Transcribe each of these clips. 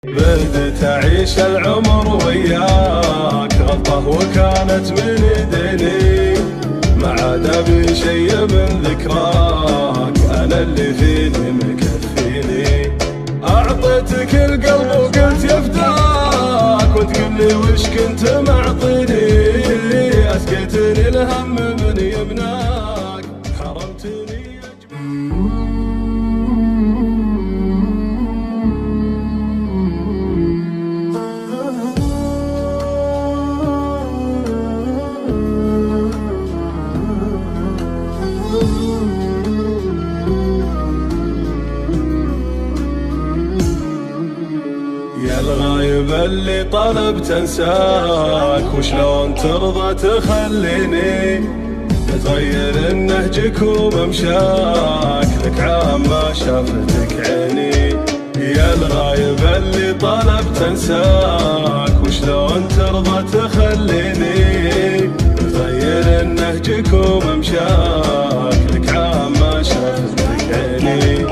بدت أعيش العمر وياك، غلطة وكانت من ايديني، ما عاد ابي شي من ذكراك، انا اللي فيني مكفيني. اعطيتك القلب وقلت يفداك، وتقول لي وش كنت معطيني، اسقيتني الهم من يمناك، حرمتني يا الغايب اللي طلبت انساك، وشلون ترضى تخليني تغير نهجك وممشاك، لك عام ما شافتك عيني. يا الغايب اللي طلبت انساك، وشلون ترضى تخليني تغير نهجك وممشاك، لك عام ما شافتك عيني.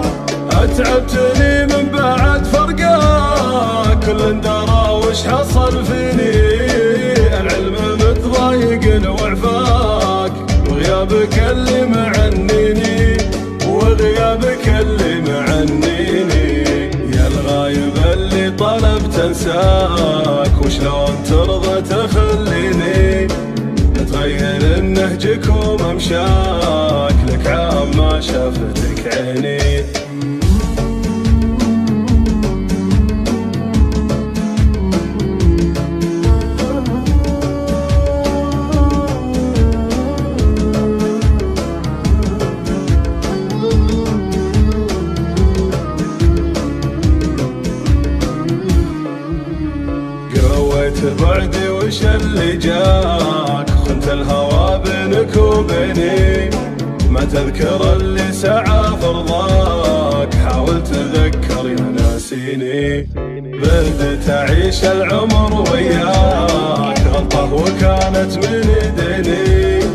اتعبتني من بعد فرقاك، كل درى وش حصل فيني، العلم متضايق وعفاك، وغيابك اللي معنيني، وغيابك اللي معنيني. يا الغايب اللي طلبت انساك، وشلون ترضى تخليني تغير نهجك وممشاك، لك عام ما شافتك عيني. بعدي وش اللي جاك، خنت الهوى بينك وبيني، ما تذكر اللي سعى فرضاك، حاول تذكر يا ناسيني. بدت أعيش العمر وياك، غلطة وكانت من ايديني،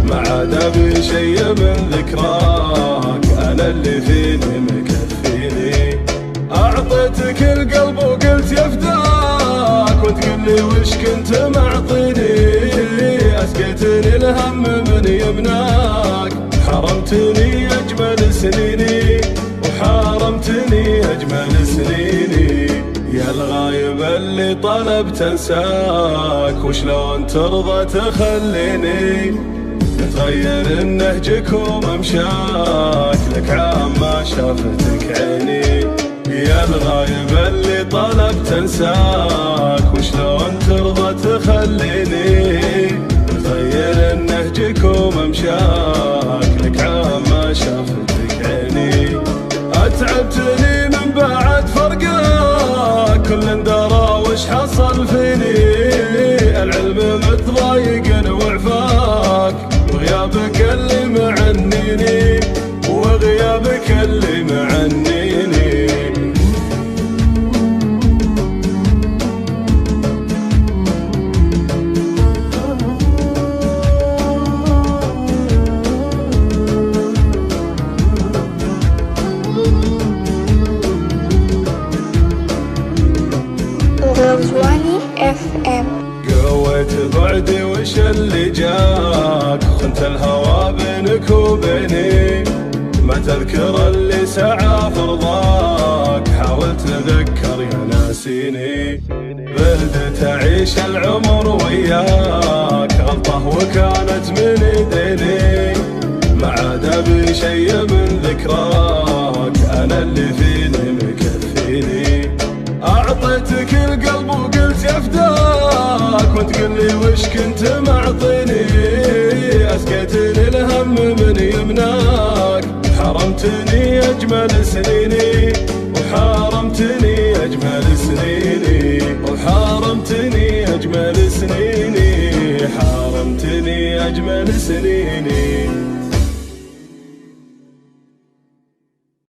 ما عاد ابي شي من ذكراك، انا اللي فيني مكفيني. اعطيتك القلب وقلت يفداك، وتقول لي وش كنت معطيني، اسقيتني الهم من يمناك، حرمتني اجمل سنيني، وحرمتني اجمل سنيني. يا الغايب اللي طلبت انساك، وشلون ترضى تخليني تغير نهجك وممشاك، لك عام ما شافتك عيني. يا الغايب اللي طلبت انساك، وشلون ترضى تخليني تغير نهجك وممشاك، لك عام ما شافتك عيني. اتعبتني من بعد فرقاك، كل درى وش حصل فيني، العلم متضايق وعفاك، وغيابك اللي معنيني، وغيابك اللي معنيني. رضواني FM. قويت بعدي وش اللي جاك، خنت الهوى بينك وبيني، ما تذكر اللي سعى فرضاك، حاول تذكر يا ناسيني. بدت أعيش العمر وياك، غلطة وكانت من ايديني، ما عاد ابي شي من ذكراك، انا اللي فيني مكفيني. اعطيتك القلب وقلت يفداك، وتقول لي وش كنت معطيني، اسقيتني الهم من يمناك، حرمتني اجمل سنيني، وحرمتني اجمل سنيني، وحرمتني اجمل سنيني، حرمتني اجمل سنيني.